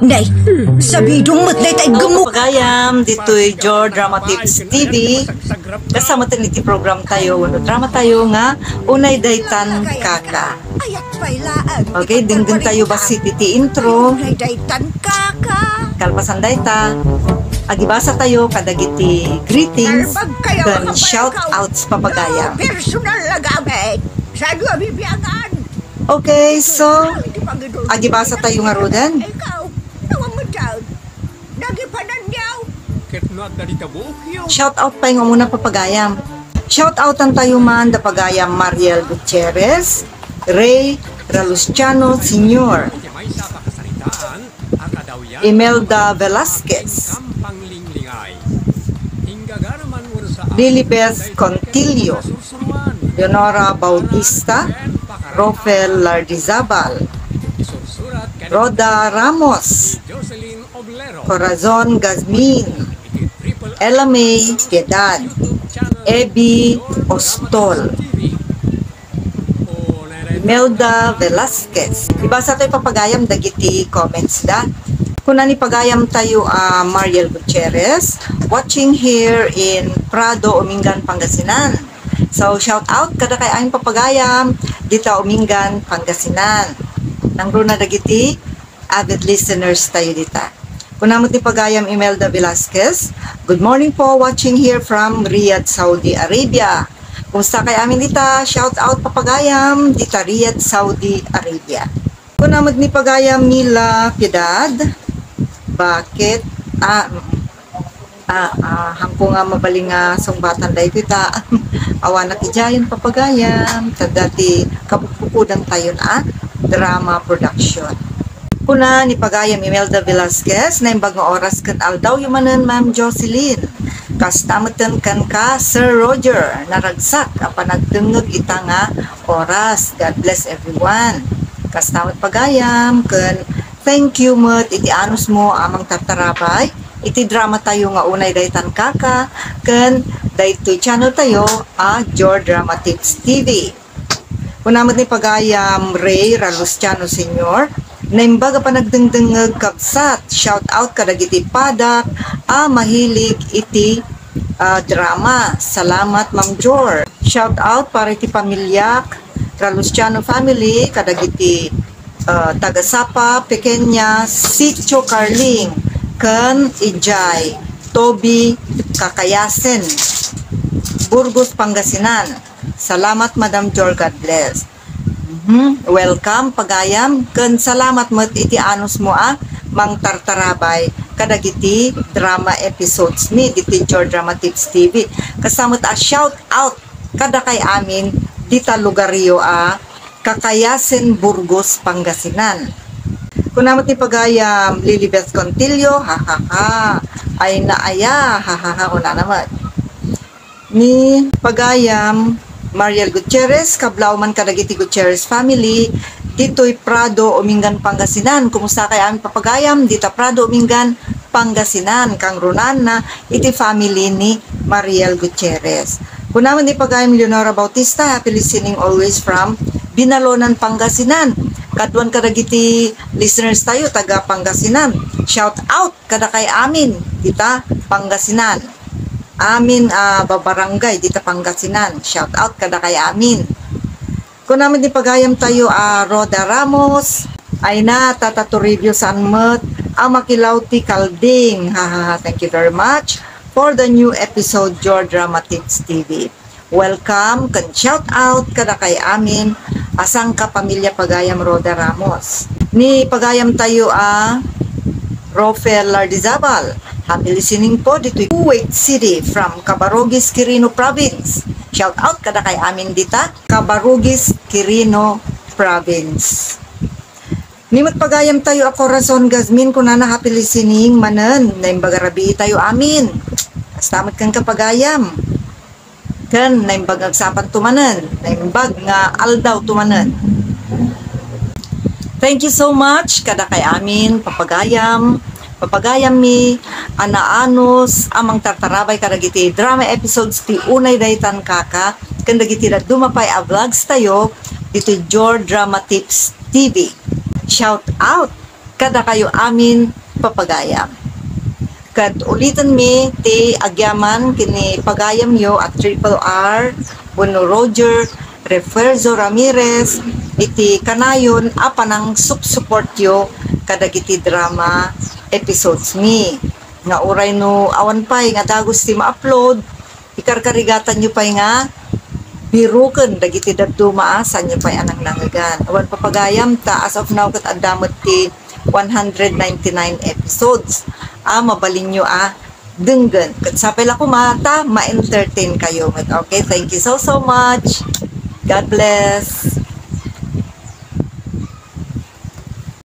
Nay, sabidong matay tayo gamok. Pagayam, dito'y Joe Drama Tips TV. Kasama tayo niti program tayo. Drama tayo nga, unay daytan kaka. Ayat pailaan. Okay, dingding tayo ba si titi intro. Unay daytan kaka. Kalpasan dayta. Agibasa tayo kadagiti greetings dan shout outs papagayam. Personal na gamit. Sa dua bibiyangan. Okay, so agibasa tayo nga rodan. Ikaw, tawang mo dyan. Nagipanan niyaw. Shout out pa yung muna papagayam. Shout outan tayo man da pagayam Mariel Gutierrez, Ray Ralustiano Sr., Imelda Velasquez, Lilibeth Contillo, Leonora Bautista, Rofel Lardizabal, Roda Ramos, Corazon Gazmin, Ella May Piedad, Ebi Ostol, Imelda Velasquez. Ibasa tayo papagayam dagiti comments da. Kuna ni pagayam tayo Mariel Gutierrez, watching here in Prado, Umingan, Pangasinan. So shout out kada kay ang papagayam dita Umingan, Pangasinan. Nangro na dagiti avid listeners tayo dita. Kunamot ni pagayam Imelda Velasquez, good morning po, watching here from Riyadh, Saudi Arabia. Kumusta kay amin dita? Shout out papagayam dita Riyadh, Saudi Arabia. Kunamot ni pagayam Mila Piedad, bakit hangko nga mabaling nga sungbatan dahi kita awana kijayan papagayam tadati kapupukudan tayo na drama production. Kuna ni pagayam Imelda Velasquez na imbag nga oras kan aldaw yumanan Ma'am Jocelyn kastamatan kan ka Sir Roger naragsak apan nagdengeg ita nga oras. God bless everyone. Kastamat pagayam kan thank you mat iti anus mo amang tatarabay iti drama tayo nga unay daytan kaka ken daytoy channel tayo Joe Drama Tips TV. Kunamot ni pagayam Ray Ralustiano Sr. naimbaga pa nagdengdengeg kapsat shout out kadagiti padak mahilig iti drama. Salamat Ma'am Jor. Shout out para iti pamilyak Ralustiano family kadagiti tagasapa Pequeña Sitio Carling ken Ijay Toby Kakayasen Burgos, Pangasinan. Salamat Madam Jor, God bless. Welcome pagayam ken salamat met iti anus mo mang tartarabay kadagiti drama episodes ni diti Joe Drama Tips TV. Kasamot shout out kada kay amin dita lugaryo Kakayasen, Burgos, Pangasinan. Kunamot ni pagayam Lilibeth Contillo, ay naaya, una naman. Ni pagayam Mariel Gutierrez, kablaw man kadagiti Gutierrez family, dito'y Prado, Umingan, Pangasinan. Kumusta kay amin papagayam? Dita Prado, Umingan, Pangasinan. Kang runan na iti family ni Mariel Gutierrez. Kunamot ni pagayam Leonora Bautista, happy listening always from Binalonan, Pangasinan. Kadwan kadagiti listeners tayo taga Pangasinan. Shout out kada kay amin dita Pangasinan. Amin babarangay dita Pangasinan. Shout out kada kay amin. Kung namin di pagayam tayo Roda Ramos ay na tatato review san met Makilaw ti Kalding. Thank you very much for the new episode Joe Drama Tips TV. Welcome, kan shout out kada kay amin asang ka pamilya pagayam Roda Ramos. Ni pagayam tayo Rofel Lardizabal. Happy listening po dito Kuwait City from Cabarugis, Quirino Province. Shout out kada kay amin dita Cabarugis, Quirino Province. Nimot pagayam tayo Corazon Gazmin kunana happy listening manen naimbagarabi tayo amin. Kastamat kang kapagayam. Kan naimbag agsapan tumanen, naimbag nga aldaw tumanen. Thank you so much kada kay amin papagayam mi anaanos amang tartarabay kadagiti drama episodes ti unay daytan kaka ken dagiti dumapay a vlogs tayo dito Joe Drama Tips TV. shout out kada kayo amin papagayam. Kad ulitan mi ti agyaman kini pagayam yo at Triple R, Bono Roger, Refuerzo Ramirez, iti kanayon apanang support yo kada iti drama episodes mi. Nga uray no awan pay nga dagos ti ma-upload, ikarkarigatan nyo pay nga biruken dagiti dadto maasan nyo pay anang nangagan. Awan papagayam ta as of now kat adamot ti 199 episodes. Mabalin nyo denggan. Kat sapay la kumata, ma-entertain kayo. Okay, thank you so much. God bless.